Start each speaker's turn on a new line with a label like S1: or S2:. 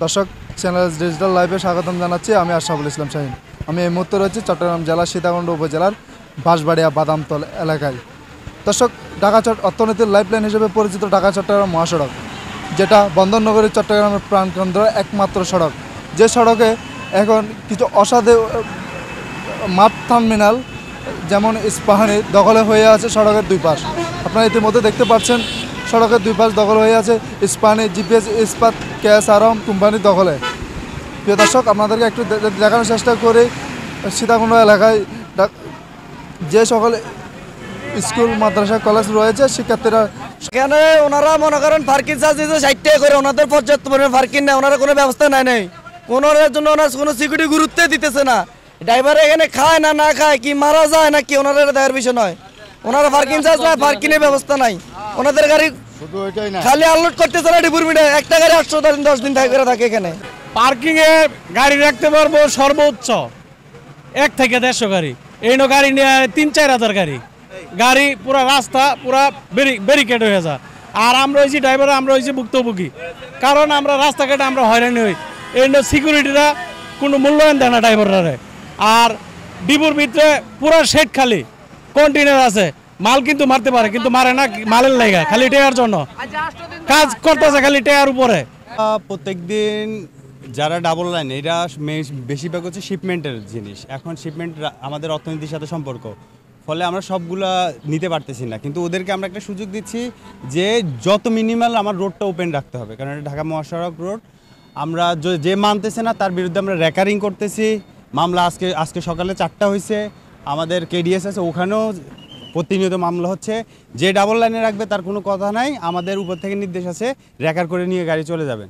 S1: দর্শক channel digital লাইভে স্বাগতম জানাচ্ছি। আমি আশরাফুল ইসলাম শাহিন। আমি এই মুহূর্তে রয়েছি চট্টগ্রাম জেলার সীতাকুণ্ড উপজেলার বাঁশবাড়িয়া বাদামতল এলাকায়। দর্শক, ঢাকা অর্থনীতির লাইফলাইন হিসেবে পরিচিত ঢাকা চট্টগ্রাম মহাসড়ক, যেটা বন্দরনগরী চট্টগ্রামের প্রাণকেন্দ্র একমাত্র সড়ক, যে সড়কে এখন কিছু অসাধু মাঠ টার্মিনাল যেমন ইস্পাহানি দখলে হয়ে আছে সড়কের দুই পাশ। আপনারা ইতিমধ্যে দেখতে পাচ্ছেন সড়কের দুই পাশ দখল হয়ে আছে ইস্পাহানি জিপিএস ইস্পাত কেএসআরএম কোম্পানির দখলে। প্রিয় দর্শক, আপনাদেরকে একটু দেখানোর চেষ্টা করি সীতাকুণ্ড এলাকায় যে সকল স্কুল মাদ্রাসা কলেজ রয়েছে শিক্ষার্থীরা
S2: এখানে ওনারা মনে করেন পার্কিং চার্জ দিতে 60 টাকা করে, ওনাদের পর্যাপ্ত পরিমাণ পার্কিং নেই, ওনারা কোনো ব্যবস্থা নাই কোনোর জন্য ওনার কোনো সিকিউরিটি গুরুত্ব দিতেছে না। ড্রাইভার এখানে খায় না না খায় কি মারা যায় না কি ওনারা দেওয়ার বিষয় নয়। ওনারা পার্কিং চার্জ নাই, পার্কিংয়ের ব্যবস্থা নাই, ওনাদের গাড়ি খালি আনলোড করতেছে না ডিপুর মিটে, একটা গাড়ি 810 দিন করে থাকে এখানে।
S3: পার্কিংয়ে গাড়ি রাখতে পারবো সর্বোচ্চ 1 থেকে 150 গাড়ি, এই গাড়ি নিয়ে 3-4 হাজার গাড়ি পুরা রাস্তা পুরা ব্যারিকেড হয়ে যায়। আর আমরা হয়েছি ড্রাইভার, আমরা হয়েছি ভুক্তভোগী, কারণ আমরা রাস্তাঘাটে আমরা হয়রানি হই। এই সিকিউরিটিরা কোনো মূল্যায়ন দেয় না ড্রাইভাররা। আর ডিপুর ভিতরে পুরা শেড খালি, কন্টেনার আছে, মাল কিন্তু মারতে পারে কিন্তু মারে না মালের লেগা, খালি টেয়ার জন্য কাজ করতেছে, খালি টেয়ার উপরে।
S4: প্রত্যেকদিন যারা ডাবল লাইন, এটা বেশিরভাগ হচ্ছে শিপমেন্টের জিনিস। এখন শিপমেন্ট আমাদের অর্থনীতির সাথে সম্পর্ক, ফলে আমরা সবগুলা নিতে পারতেছি না, কিন্তু ওদেরকে আমরা একটা সুযোগ দিচ্ছি যে যত মিনিমাল আমার রোডটা ওপেন রাখতে হবে, কারণ এটা ঢাকা মহাসড়ক রোড। আমরা যে মানতেছে না তার বিরুদ্ধে আমরা রেকারিং করতেছি মামলা। আজকে সকালে 4টা হয়েছে, আমাদের কেডিএস আছে, ওখানেও প্রতিনিয়ত মামলা হচ্ছে। যে ডাবল লাইনে রাখবে তার কোনো কথা নাই, আমাদের উপর থেকে নির্দেশ আছে রেকার করে নিয়ে গাড়ি চলে যাবেন।